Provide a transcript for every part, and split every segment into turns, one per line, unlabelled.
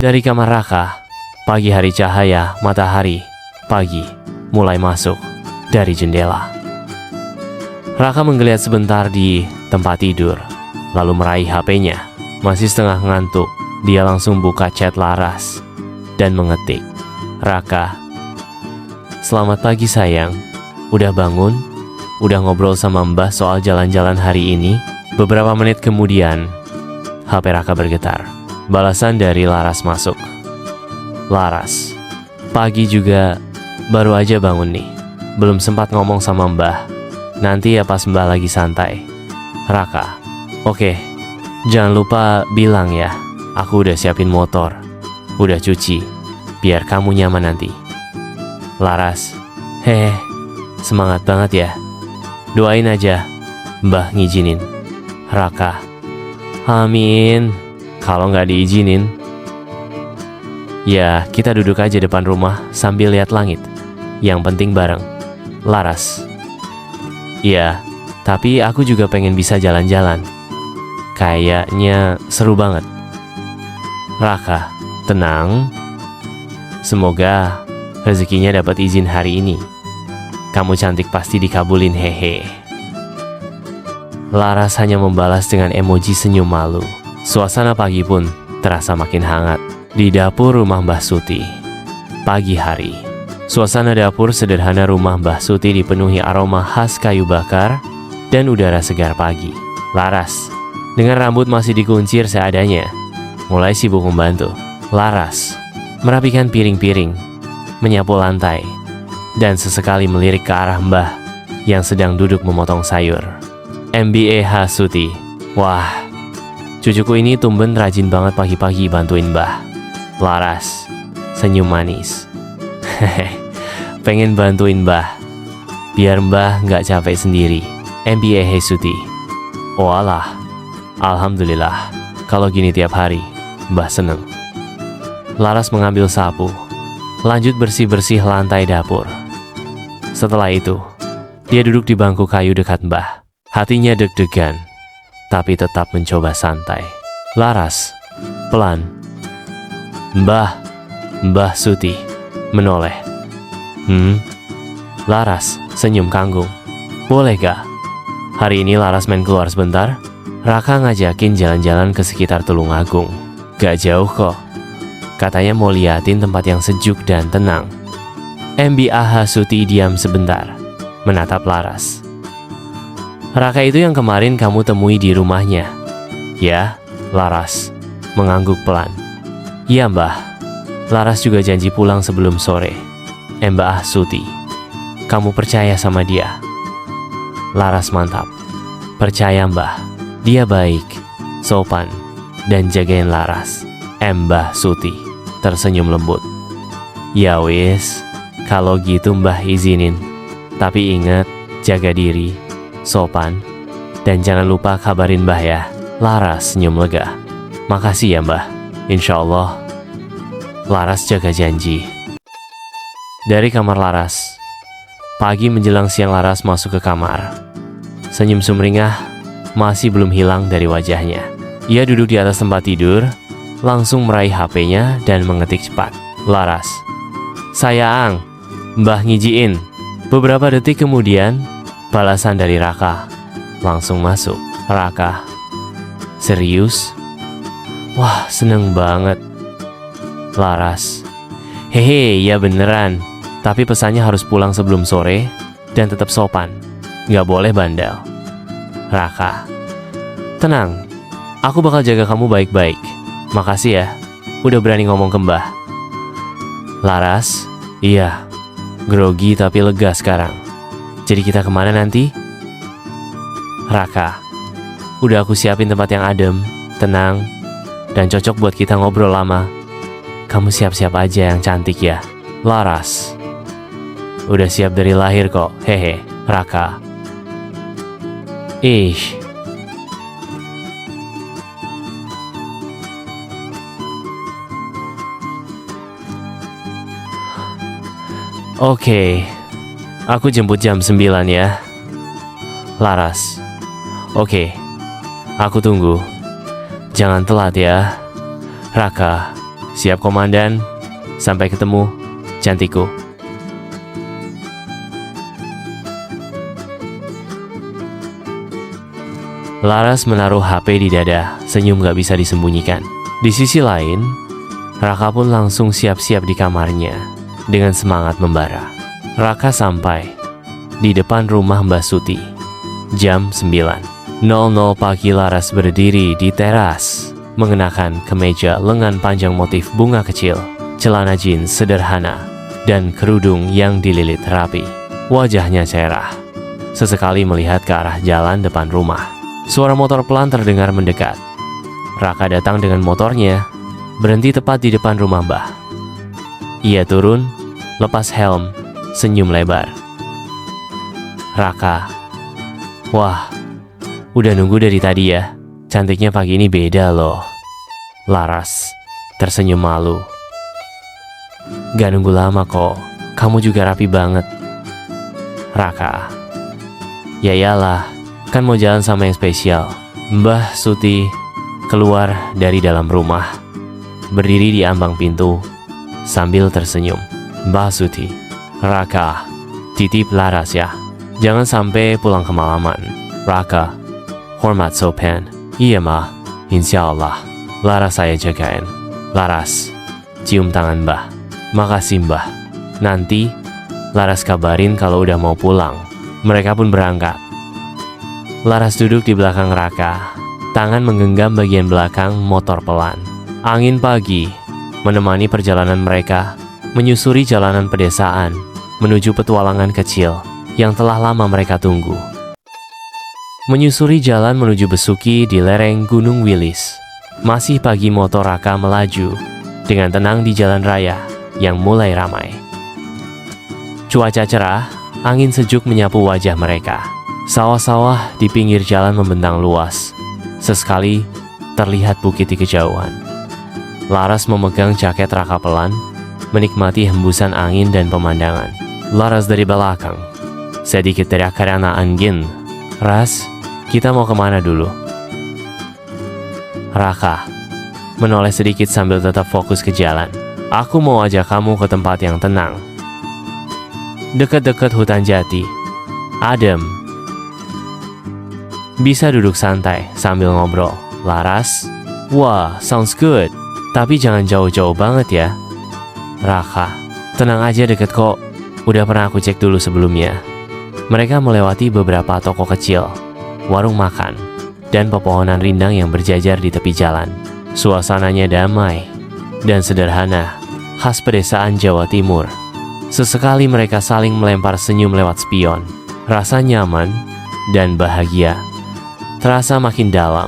Dari kamar Raka, pagi hari cahaya matahari pagi mulai masuk dari jendela. Raka menggeliat sebentar di tempat tidur, lalu meraih HP-nya. Masih setengah ngantuk, dia langsung buka chat Laras dan mengetik, "Raka, selamat pagi sayang. Udah bangun? Udah ngobrol sama Mbah soal jalan-jalan hari ini?" Beberapa menit kemudian, HP Raka bergetar. Balasan dari Laras masuk. "Laras, pagi juga, baru aja bangun nih. Belum sempat ngomong sama Mbah. Nanti ya pas Mbah lagi santai. Raka, oke, jangan lupa bilang ya, aku udah siapin motor, udah cuci, biar kamu nyaman nanti." Laras, hehe, semangat banget ya. Doain aja, Mbah ngizinin. Raka, amin. Kalau nggak diizinin, ya kita duduk aja depan rumah sambil lihat langit. Yang penting bareng. Laras, iya, tapi aku juga pengen bisa jalan-jalan. Kayaknya seru banget. Raka, tenang. Semoga rezekinya dapat izin hari ini. Kamu cantik pasti dikabulin, hehe. Laras hanya membalas dengan emoji senyum malu. Suasana pagi pun terasa makin hangat di dapur rumah Mbah Suti. Pagi hari, suasana dapur sederhana rumah Mbah Suti dipenuhi aroma khas kayu bakar dan udara segar pagi. Laras, dengan rambut masih dikuncir seadanya, mulai sibuk membantu. Laras merapikan piring-piring, menyapu lantai, dan sesekali melirik ke arah Mbah yang sedang duduk memotong sayur. MBAH Suti, wah, cucuku ini tumben rajin banget pagi-pagi bantuin Mbah. Laras senyum manis. Hehe, pengen bantuin Mbah, biar Mbah nggak capek sendiri. MBAH Suti, oh alah, alhamdulillah, kalau gini tiap hari, Mbah seneng. Laras mengambil sapu, lanjut bersih-bersih lantai dapur. Setelah itu, dia duduk di bangku kayu dekat Mbah. Hatinya deg-degan, tapi tetap mencoba santai. Laras, pelan. Mbah Suti menoleh. Laras senyum kanggung. Boleh gak? Hari ini Laras main keluar sebentar. Raka ngajakin jalan-jalan ke sekitar Tulungagung. Gak jauh kok. Katanya mau liatin tempat yang sejuk dan tenang. MBAH Suti diam sebentar, menatap Laras. Raka itu yang kemarin kamu temui di rumahnya? Ya, Laras mengangguk pelan. Iya Mbah, Laras juga janji pulang sebelum sore. Mbah Suti, kamu percaya sama dia? Laras mantap. Percaya Mbah, dia baik, sopan, dan jagain Laras. Mbah Suti tersenyum lembut. Ya wis, kalau gitu Mbah izinin. Tapi ingat, jaga diri, sopan, dan jangan lupa kabarin Mbah ya. Laras senyum lega. Makasih ya Mbah, insya Allah. Laras jaga janji. Dari kamar Laras, pagi menjelang siang Laras masuk ke kamar. Senyum sumringah masih belum hilang dari wajahnya. Ia duduk di atas tempat tidur, langsung meraih HP-nya dan mengetik cepat. Laras, sayang, Mbah ngijiin. Beberapa detik kemudian, balasan dari Raka langsung masuk. Raka, serius? Wah, seneng banget. Laras, hehe, ya beneran. Tapi pesannya harus pulang sebelum sore dan tetap sopan. Gak boleh bandel. Raka, tenang, aku bakal jaga kamu baik-baik. Makasih ya, udah berani ngomong ke Mbah. Laras, iya, grogi tapi lega sekarang. Jadi kita kemana nanti? Raka, udah aku siapin tempat yang adem, tenang, dan cocok buat kita ngobrol lama. Kamu siap-siap aja yang cantik ya. Laras, udah siap dari lahir kok, hehe. Raka, ih. Oke, aku jemput jam 9 ya. Laras, oke, aku tunggu. Jangan telat ya. Raka, Siap komandan. Sampai ketemu, cantikku. Laras menaruh HP di dada, senyum gak bisa disembunyikan. Di sisi lain, Raka pun langsung siap-siap di kamarnya dengan semangat membara. Raka sampai di depan rumah Mbak Suti. Jam 9.00 pagi Laras berdiri di teras, mengenakan kemeja lengan panjang motif bunga kecil, celana jeans sederhana, dan kerudung yang dililit rapi. Wajahnya cerah. Sesekali melihat ke arah jalan depan rumah. Suara motor pelan terdengar mendekat. Raka datang dengan motornya, berhenti tepat di depan rumah Mbah. Ia turun, lepas helm, senyum lebar. Raka, wah, udah nunggu dari tadi ya. Cantiknya pagi ini beda loh. Laras tersenyum malu. Gak nunggu lama kok, kamu juga rapi banget. Raka, ya iyalah, kan mau jalan sama yang spesial. Mbah Suti keluar dari dalam rumah, berdiri di ambang pintu sambil tersenyum. Mbah Suti, Raka, titip Laras ya. Jangan sampai pulang kemalaman. Raka, hormat sopan. Iya mah, insya Allah. Laras saya jagain. Laras, cium tangan Mbah. Makasih Mbah. Nanti Laras kabarin kalau udah mau pulang. Mereka pun berangkat. Laras duduk di belakang Raka, tangan menggenggam bagian belakang motor pelan. Angin pagi menemani perjalanan mereka, menyusuri jalanan pedesaan, menuju petualangan kecil yang telah lama mereka tunggu. Menyusuri jalan menuju Besuki di lereng Gunung Wilis. Masih pagi motor Raka melaju dengan tenang di jalan raya yang mulai ramai. Cuaca cerah, angin sejuk menyapu wajah mereka. Sawah-sawah di pinggir jalan membentang luas. Sesekali terlihat bukit di kejauhan. Laras memegang jaket Raka pelan, menikmati hembusan angin dan pemandangan. Laras dari belakang sedikit teriak karena angin. Ras, kita mau kemana dulu? Raka menoleh sedikit sambil tetap fokus ke jalan. Aku mau ajak kamu ke tempat yang tenang. Dekat-dekat hutan jati. Adem. Bisa duduk santai sambil ngobrol. Laras, wah, sounds good. Tapi jangan jauh-jauh banget ya. Raka, tenang aja, deket kok. Udah pernah aku cek dulu sebelumnya. Mereka melewati beberapa toko kecil, warung makan, dan pepohonan rindang yang berjajar di tepi jalan. Suasananya damai dan sederhana, khas pedesaan Jawa Timur. Sesekali mereka saling melempar senyum lewat spion. Rasa nyaman dan bahagia terasa makin dalam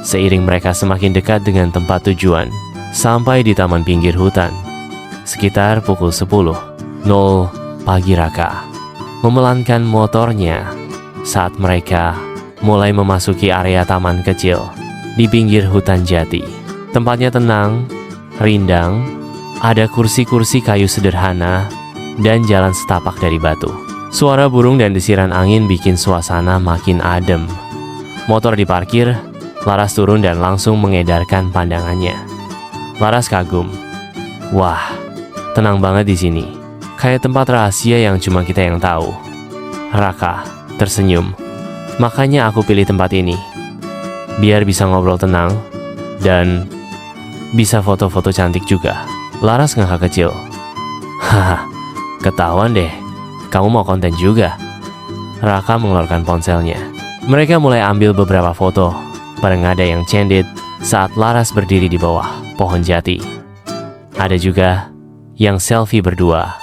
seiring mereka semakin dekat dengan tempat tujuan. Sampai di taman pinggir hutan sekitar pukul 10.00 pagi. Raka memelankan motornya saat mereka mulai memasuki area taman kecil di pinggir hutan jati. Tempatnya tenang, rindang, ada kursi-kursi kayu sederhana dan jalan setapak dari batu. Suara burung dan desiran angin bikin suasana makin adem. Motor diparkir, Laras turun dan langsung mengedarkan pandangannya. Laras kagum. Wah, tenang banget di sini. Kayak tempat rahasia yang cuma kita yang tahu. Raka tersenyum. Makanya aku pilih tempat ini. Biar bisa ngobrol tenang dan bisa foto-foto cantik juga. Laras ngakak kecil. Haha, ketahuan deh. Kamu mau konten juga. Raka mengeluarkan ponselnya. Mereka mulai ambil beberapa foto. Bareng ada yang candid saat Laras berdiri di bawah pohon jati. Ada juga yang selfie berdua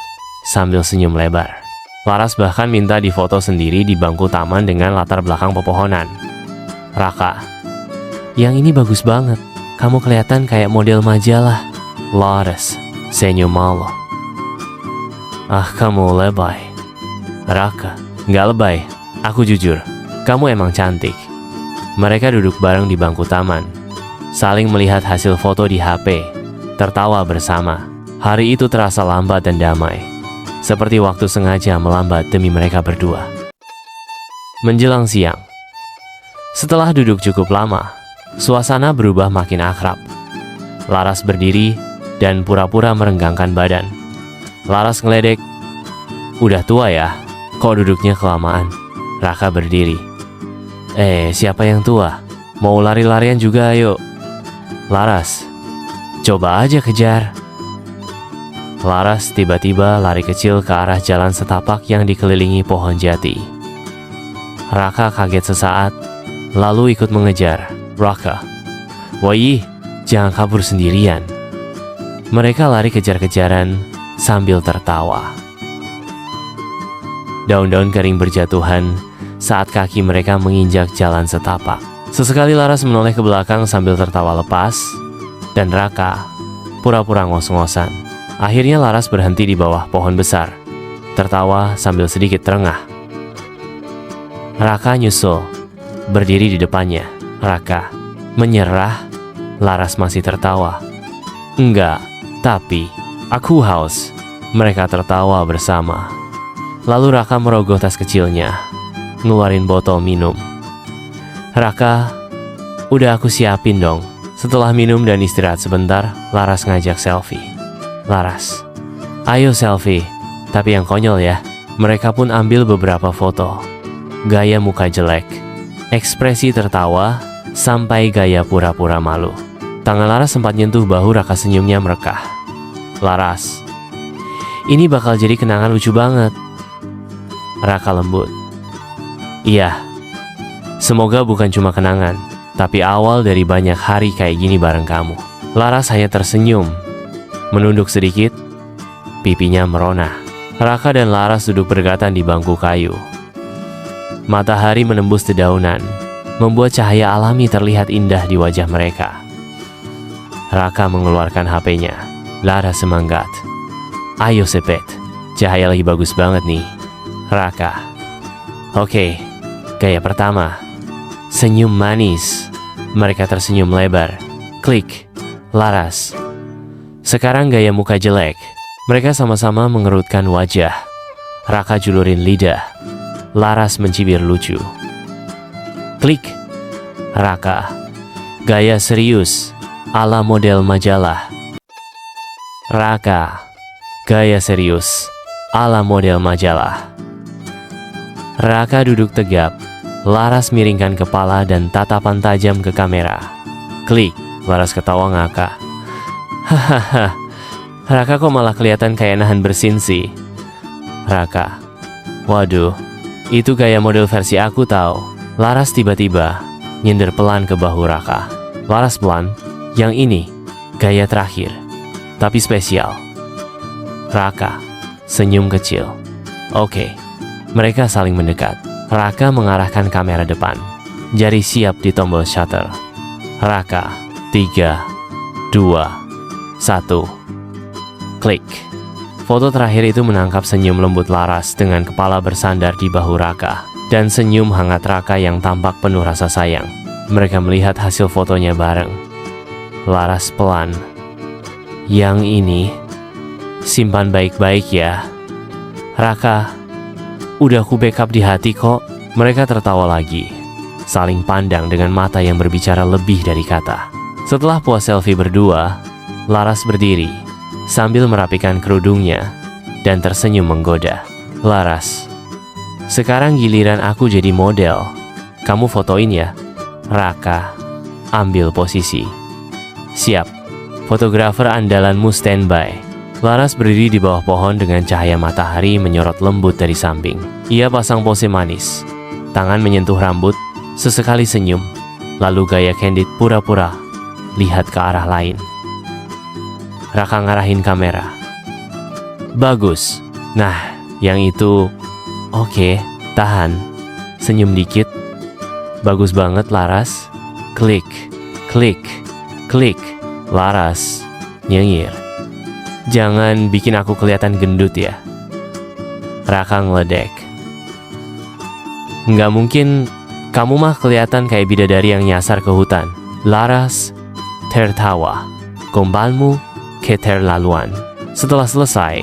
sambil senyum lebar. Laras bahkan minta difoto sendiri di bangku taman dengan latar belakang pepohonan. Raka, yang ini bagus banget. Kamu kelihatan kayak model majalah. Laras senyum malu. Ah, kamu lebay. Raka, nggak lebay. Aku jujur, kamu emang cantik. Mereka duduk bareng di bangku taman, saling melihat hasil foto di HP, tertawa bersama. Hari itu terasa lambat dan damai, seperti waktu sengaja melambat demi mereka berdua. Menjelang siang, setelah duduk cukup lama, suasana berubah makin akrab. Laras berdiri, dan pura-pura merenggangkan badan. Laras ngeledek. Udah tua ya? Kok duduknya kelamaan? Raka berdiri. Siapa yang tua? Mau lari-larian juga ayo. Laras, coba aja kejar. Laras tiba-tiba lari kecil ke arah jalan setapak yang dikelilingi pohon jati. Raka kaget sesaat, lalu ikut mengejar. Raka, woi, jangan kabur sendirian. Mereka lari kejar-kejaran sambil tertawa. Daun-daun kering berjatuhan saat kaki mereka menginjak jalan setapak. Sesekali Laras menoleh ke belakang sambil tertawa lepas, dan Raka pura-pura ngos-ngosan. Akhirnya Laras berhenti di bawah pohon besar, tertawa sambil sedikit terengah. Raka nyusul, berdiri di depannya. Raka menyerah. Laras masih tertawa. Enggak, tapi aku haus. Mereka tertawa bersama. Lalu Raka merogoh tas kecilnya, ngeluarin botol minum. Raka, udah aku siapin dong. Setelah minum dan istirahat sebentar, Laras ngajak selfie. Laras, ayo selfie, tapi yang konyol ya. Mereka pun ambil beberapa foto. Gaya muka jelek, ekspresi tertawa, sampai gaya pura-pura malu. Tangan Laras sempat nyentuh bahu Raka, senyumnya merekah. Laras, ini bakal jadi kenangan lucu banget. Raka lembut. Iya, semoga bukan cuma kenangan, tapi awal dari banyak hari kayak gini bareng kamu. Laras hanya tersenyum, menunduk sedikit, pipinya merona. Raka dan Laras duduk berdekatan di bangku kayu. Matahari menembus dedaunan, membuat cahaya alami terlihat indah di wajah mereka. Raka mengeluarkan HP-nya. Laras semangat. Ayo Sepet, cahaya lagi bagus banget nih. Raka. Oke, gaya pertama. Senyum manis. Mereka tersenyum lebar. Klik. Laras. Sekarang gaya muka jelek. Mereka sama-sama mengerutkan wajah. Raka julurin lidah. Laras mencibir lucu. Klik. Raka. Gaya serius, ala model majalah. Raka. Gaya serius, ala model majalah. Raka duduk tegap. Laras miringkan kepala dan tatapan tajam ke kamera. Klik. Laras ketawa ngakak. Hahaha. Raka kok malah kelihatan kayak nahan bersin sih. Raka. Waduh, itu gaya model versi aku tahu. Laras tiba-tiba nyender pelan ke bahu Raka. Laras pelan. Yang ini gaya terakhir, tapi spesial. Raka senyum kecil. Oke. Mereka saling mendekat. Raka mengarahkan kamera depan. Jari siap di tombol shutter. Raka. 3, 2, 1. Klik. Foto terakhir itu menangkap senyum lembut Laras dengan kepala bersandar di bahu Raka, dan senyum hangat Raka yang tampak penuh rasa sayang. Mereka melihat hasil fotonya bareng. Laras pelan. Yang ini simpan baik-baik ya. Raka, udah aku backup di hati kok. Mereka tertawa lagi, saling pandang dengan mata yang berbicara lebih dari kata. Setelah puas selfie berdua, Laras berdiri sambil merapikan kerudungnya dan tersenyum menggoda. Laras, sekarang giliran aku jadi model. Kamu fotoin ya. Raka, ambil posisi. Siap, fotografer andalanmu standby. Laras berdiri di bawah pohon dengan cahaya matahari menyorot lembut dari samping. Ia pasang pose manis, tangan menyentuh rambut, sesekali senyum, lalu gaya candid pura-pura lihat ke arah lain. Raka ngarahin kamera. Bagus. Nah, yang itu. Oke, tahan. Senyum dikit. Bagus banget Laras. Klik, klik, klik. Laras nyengir. Jangan bikin aku kelihatan gendut ya. Raka ngeledek. Nggak mungkin, kamu mah kelihatan kayak bidadari yang nyasar ke hutan. Laras tertawa. Gombalmu keterlaluan. Setelah selesai,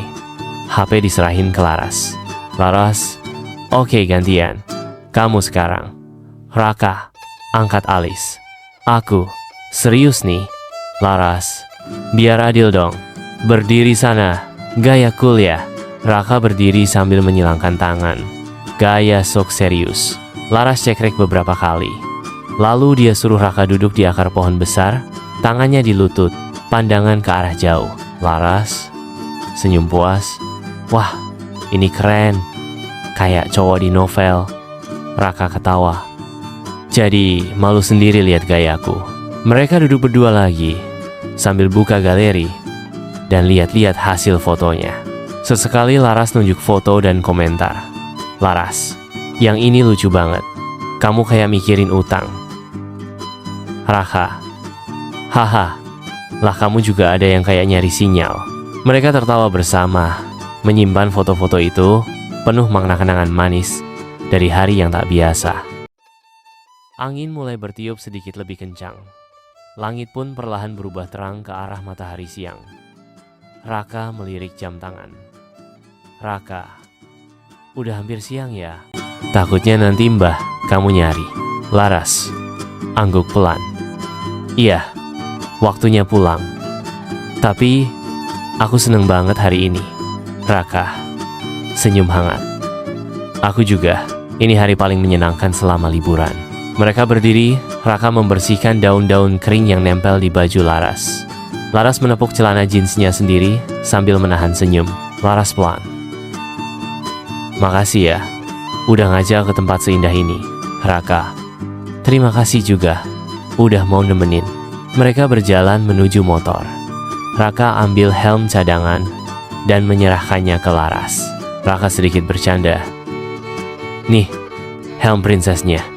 HP diserahin ke Laras. Laras, oke gantian. Kamu sekarang. Raka angkat alis. Aku serius nih. Laras Biar adil dong. Berdiri sana. Gaya cool ya. Raka berdiri sambil menyilangkan tangan. Gaya sok serius. Laras cekrek beberapa kali. Lalu dia suruh Raka duduk di akar pohon besar, tangannya di lutut, pandangan ke arah jauh. Laras senyum puas. Wah, ini keren. Kayak cowok di novel. Raka ketawa. Jadi, malu sendiri lihat gayaku. Mereka duduk berdua lagi, sambil buka galeri, dan lihat-lihat hasil fotonya. Sesekali Laras nunjuk foto dan komentar. Laras, yang ini lucu banget. Kamu kayak mikirin utang. Raka, haha, lah kamu juga ada yang kayak nyari sinyal. Mereka tertawa bersama, menyimpan foto-foto itu, penuh makna kenangan manis dari hari yang tak biasa. Angin mulai bertiup sedikit lebih kencang. Langit pun perlahan berubah terang ke arah matahari siang. Raka melirik jam tangan. Raka, udah hampir siang ya. Takutnya nanti mbah kamu nyari. Laras angguk pelan. Iya, waktunya pulang. Tapi aku seneng banget hari ini. Raka senyum hangat. Aku juga. Ini hari paling menyenangkan selama liburan. Mereka berdiri, Raka membersihkan daun-daun kering yang nempel di baju Laras. Laras menepuk celana jeansnya sendiri sambil menahan senyum. Laras pelan. Makasih ya, udah ngajak ke tempat seindah ini. Raka, terima kasih juga, udah mau nemenin. Mereka berjalan menuju motor. Raka ambil helm cadangan dan menyerahkannya ke Laras. Raka sedikit bercanda. Nih, helm princessnya.